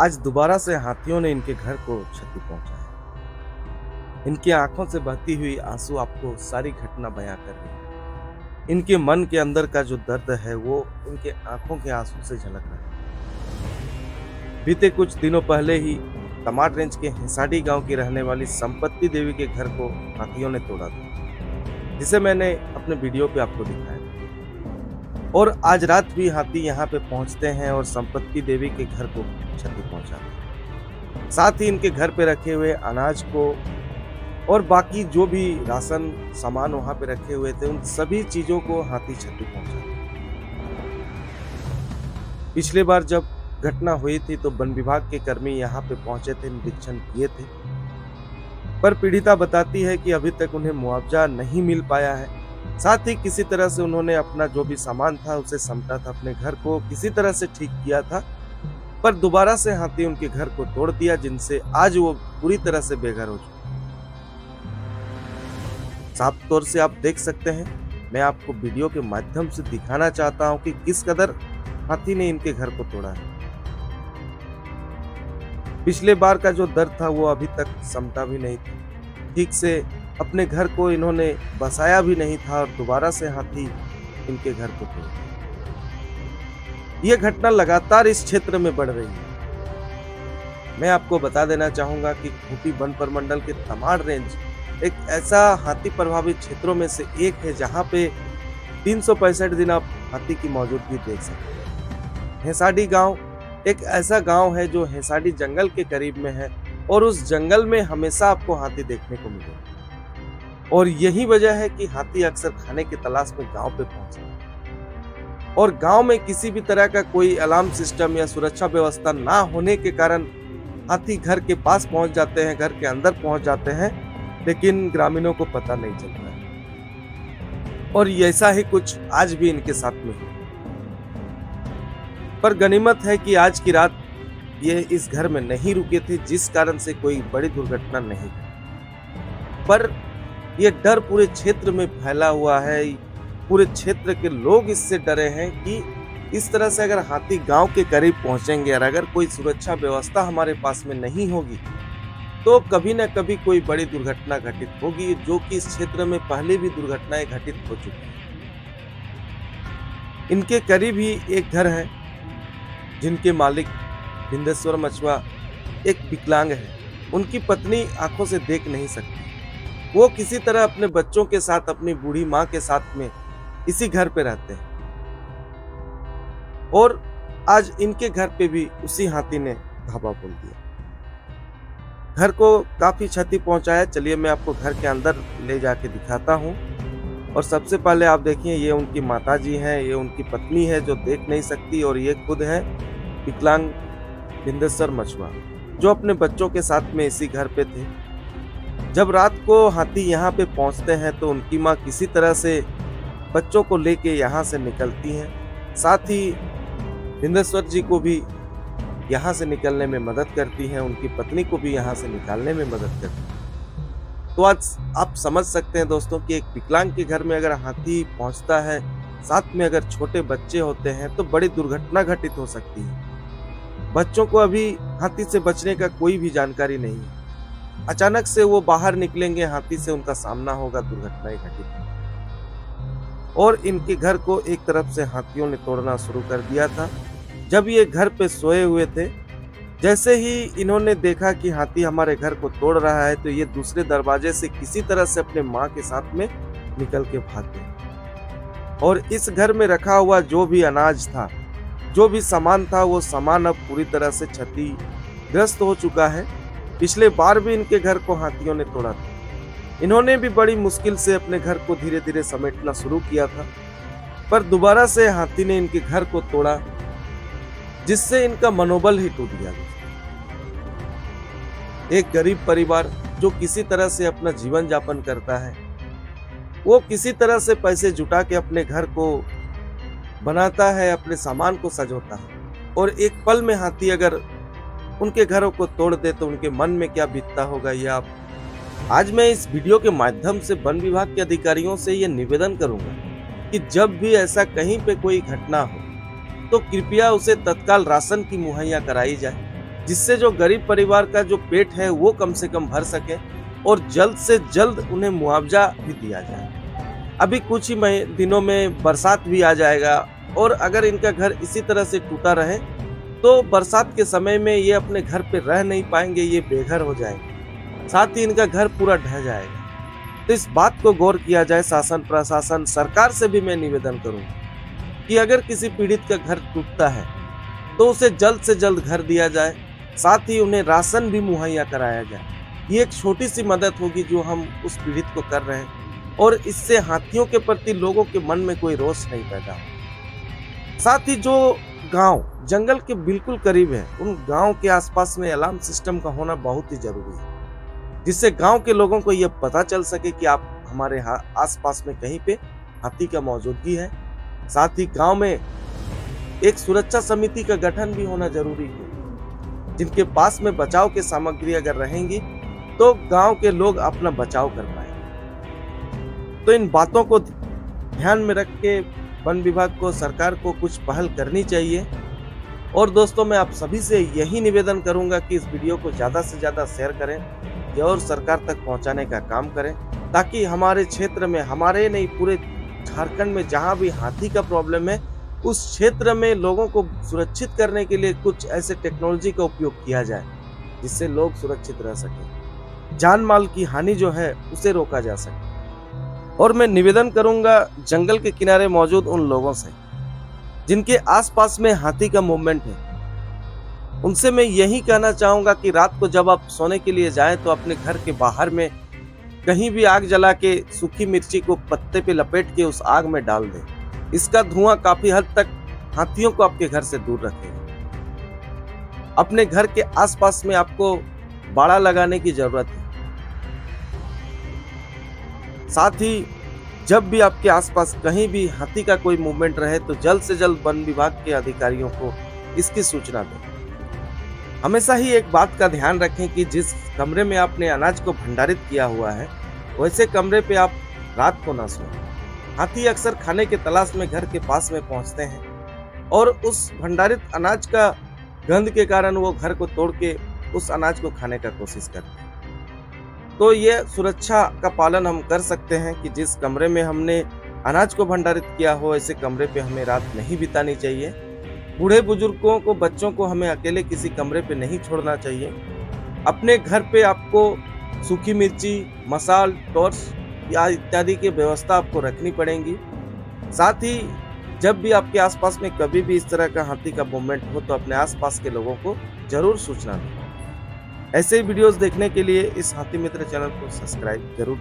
आज दोबारा से हाथियों ने इनके घर को क्षति पहुंचाई। इनकी आंखों से बहती हुई आंसू आपको सारी घटना बयां कर रही है। इनके मन के अंदर का जो दर्द है वो इनके आंखों के आंसू से झलक रहा है। बीते कुछ दिनों पहले ही तमाड़ रेंज के हेसाडी गांव की रहने वाली संपत्ति देवी के घर को हाथियों ने तोड़ा था, जिसे मैंने अपने वीडियो पे आपको दिखाया। और आज रात भी हाथी यहाँ पे पहुंचते हैं और संपत्ति देवी के घर को क्षति पहुंचाते हैं। साथ ही इनके घर पे रखे हुए अनाज को और बाकी जो भी राशन सामान वहां पे रखे हुए थे, उन सभी चीजों को हाथी क्षति पहुंचाते हैं। पिछली बार जब घटना हुई थी तो वन विभाग के कर्मी यहाँ पे पहुंचे थे, निरीक्षण किए थे, पर पीड़िता बताती है कि अभी तक उन्हें मुआवजा नहीं मिल पाया है। साथ ही किसी तरह से उन्होंने अपना जो भी सामान था उसे समेटा था, अपने घर को किसी तरह से ठीक किया था, पर दोबारा से हाथी उनके घर को तोड़ दिया, जिनसे आज वो पूरी तरह से बेघर हो चुके। साफ तौर से आप देख सकते हैं, मैं आपको वीडियो के माध्यम से दिखाना चाहता हूं कि किस कदर हाथी ने इनके घर को तोड़ा है। पिछले बार का जो दर्द था वो अभी तक समटा भी नहीं था, ठीक से अपने घर को इन्होंने बसाया भी नहीं था और दोबारा से हाथी इनके घर को तोड़ दिया। यह घटना लगातार इस क्षेत्र में बढ़ रही है। मैं आपको बता देना चाहूंगा कि खूंटी वन प्रमंडल के तमाड़ रेंज एक ऐसा हाथी प्रभावित क्षेत्रों में से एक है जहां पे 365 दिन आप हाथी की मौजूदगी देख सकते हैं। हेसाडी गांव एक ऐसा गांव है जो हेसाडी जंगल के करीब में है और उस जंगल में हमेशा आपको हाथी देखने को मिलेगा। और यही वजह है कि हाथी अक्सर खाने की तलाश में गांव पे पहुंचते हैं और गांव में किसी भी तरह का कोई अलार्म सिस्टम या सुरक्षा व्यवस्था ना होने के कारण हाथी घर के पास पहुंच जाते हैं, घर के अंदर पहुंच जाते हैं, लेकिन ग्रामीणों को पता नहीं चलता है। और ऐसा ही कुछ आज भी इनके साथ में है। पर गनीमत है कि आज की रात ये इस घर में नहीं रुके थे, जिस कारण से कोई बड़ी दुर्घटना नहीं घटी। पर यह डर पूरे क्षेत्र में फैला हुआ है। पूरे क्षेत्र के लोग इससे डरे हैं कि इस तरह से अगर हाथी गांव के करीब पहुंचेंगे और अगर कोई सुरक्षा व्यवस्था हमारे पास में नहीं होगी तो कभी न कभी कोई बड़ी दुर्घटना घटित होगी, जो कि इस क्षेत्र में पहले भी दुर्घटनाएं घटित हो चुकी हैं। इनके करीब ही एक घर है जिनके मालिक बिंदेश्वर मछुआ एक विकलांग है। उनकी पत्नी आंखों से देख नहीं सकती। वो किसी तरह अपने बच्चों के साथ, अपनी बूढ़ी माँ के साथ में इसी घर पे रहते हैं और आज इनके घर पे भी उसी हाथी ने धावा बोल दिया। घर को काफी क्षति पहुंचाया। चलिए मैं आपको घर के अंदर ले जाके दिखाता हूं। और सबसे पहले आप देखिए, ये उनकी माताजी हैं, ये उनकी पत्नी है जो देख नहीं सकती, और ये खुद है विकलांग बिंदेश्वर मछुआ जो अपने बच्चों के साथ में इसी घर पे थे। जब रात को हाथी यहाँ पे पहुँचते हैं तो उनकी माँ किसी तरह से बच्चों को लेके यहाँ से निकलती हैं। साथ ही बिंदेश्वर जी को भी यहाँ से निकलने में मदद करती हैं, उनकी पत्नी को भी यहाँ से निकालने में मदद करती हैं। तो आज आप समझ सकते हैं दोस्तों कि एक विकलांग के घर में अगर हाथी पहुँचता है, साथ में अगर छोटे बच्चे होते हैं, तो बड़ी दुर्घटना घटित हो सकती है। बच्चों को अभी हाथी से बचने का कोई भी जानकारी नहीं है। अचानक से वो बाहर निकलेंगे, हाथी से उनका सामना होगा, दुर्घटनाएं घटित। और इनके घर को एक तरफ से हाथियों ने तोड़ना शुरू कर दिया था। जब ये घर पे सोए हुए थे, जैसे ही इन्होंने देखा कि हाथी हमारे घर को तोड़ रहा है, तो ये दूसरे दरवाजे से किसी तरह से अपने माँ के साथ में निकल के भाग गए। और इस घर में रखा हुआ जो भी अनाज था, जो भी सामान था, वो सामान अब पूरी तरह से क्षतिग्रस्त हो चुका है। पिछले बार भी इनके घर को हाथियों ने तोड़ा था। इन्होंने भी बड़ी मुश्किल से अपने घर को धीरे धीरे समेटना शुरू किया था, पर दोबारा से हाथी ने इनके घर को तोड़ा, जिससे इनका मनोबल ही टूट गया। एक गरीब परिवार जो किसी तरह से अपना जीवन यापन करता है, वो किसी तरह से पैसे जुटा के अपने घर को बनाता है, अपने सामान को सजोता है, और एक पल में हाथी अगर उनके घरों को तोड़ दे तो उनके मन में क्या बीतता होगा, ये आप आज मैं इस वीडियो के माध्यम से वन विभाग के अधिकारियों से ये निवेदन करूंगा कि जब भी ऐसा कहीं पे कोई घटना हो तो कृपया उसे तत्काल राशन की मुहैया कराई जाए, जिससे जो गरीब परिवार का जो पेट है वो कम से कम भर सके और जल्द से जल्द उन्हें मुआवजा भी दिया जाए। अभी कुछ ही दिनों में बरसात भी आ जाएगा और अगर इनका घर इसी तरह से टूटा रहे तो बरसात के समय में ये अपने घर पे रह नहीं पाएंगे, ये बेघर हो जाएंगे, साथ ही इनका घर पूरा ढह जाएगा। तो इस बात को गौर किया जाए। शासन, प्रशासन, सरकार से भी मैं निवेदन करूंगा कि अगर किसी पीड़ित का घर टूटता है तो उसे जल्द से जल्द घर दिया जाए, साथ ही उन्हें राशन भी मुहैया कराया जाए। ये एक छोटी सी मदद होगी जो हम उस पीड़ित को कर रहे हैं और इससे हाथियों के प्रति लोगों के मन में कोई रोष नहीं पैदा हो। साथ ही जो गांव जंगल के बिल्कुल करीब है उन गांव के आसपास में अलार्म सिस्टम का होना बहुत ही जरूरी है, जिससे गांव के लोगों को यह पता चल सके कि आप हमारे आसपास में कहीं पे हाथी का मौजूदगी है। साथ ही गांव में एक सुरक्षा समिति का गठन भी होना जरूरी है, जिनके पास में बचाव की सामग्री अगर रहेंगी तो गांव के लोग अपना बचाव कर पाएंगे। तो इन बातों को ध्यान में रख के वन विभाग को, सरकार को कुछ पहल करनी चाहिए। और दोस्तों, मैं आप सभी से यही निवेदन करूंगा कि इस वीडियो को ज़्यादा से ज़्यादा शेयर करें और सरकार तक पहुंचाने का काम करें, ताकि हमारे क्षेत्र में, हमारे नहीं पूरे झारखंड में जहां भी हाथी का प्रॉब्लम है उस क्षेत्र में लोगों को सुरक्षित करने के लिए कुछ ऐसे टेक्नोलॉजी का उपयोग किया जाए जिससे लोग सुरक्षित रह सकें, जान माल की हानि जो है उसे रोका जा सके। और मैं निवेदन करूंगा जंगल के किनारे मौजूद उन लोगों से जिनके आसपास में हाथी का मूवमेंट है, उनसे मैं यही कहना चाहूंगा कि रात को जब आप सोने के लिए जाएं तो अपने घर के बाहर में कहीं भी आग जला के सूखी मिर्ची को पत्ते पे लपेट के उस आग में डाल दें। इसका धुआं काफी हद तक हाथियों को आपके घर से दूर रखेगा। अपने घर के आसपास में आपको बाड़ा लगाने की जरूरत है। साथ ही जब भी आपके आसपास कहीं भी हाथी का कोई मूवमेंट रहे तो जल्द से जल्द वन विभाग के अधिकारियों को इसकी सूचना दें। हमेशा ही एक बात का ध्यान रखें कि जिस कमरे में आपने अनाज को भंडारित किया हुआ है वैसे कमरे पे आप रात को ना सोएं। हाथी अक्सर खाने के तलाश में घर के पास में पहुंचते हैं और उस भंडारित अनाज का गंध के कारण वो घर को तोड़ के उस अनाज को खाने का कोशिश करते हैं। तो ये सुरक्षा का पालन हम कर सकते हैं कि जिस कमरे में हमने अनाज को भंडारित किया हो ऐसे कमरे पे हमें रात नहीं बितानी चाहिए। बूढ़े बुजुर्गों को, बच्चों को हमें अकेले किसी कमरे पे नहीं छोड़ना चाहिए। अपने घर पे आपको सूखी मिर्ची, मसाल, टॉर्च या इत्यादि की व्यवस्था आपको रखनी पड़ेगी। साथ ही जब भी आपके आसपास में कभी भी इस तरह का हाथी का मूवमेंट हो तो अपने आसपास के लोगों को जरूर सूचना दें। ऐसे वीडियोस देखने के लिए इस हाथी मित्र चैनल को सब्सक्राइब जरूर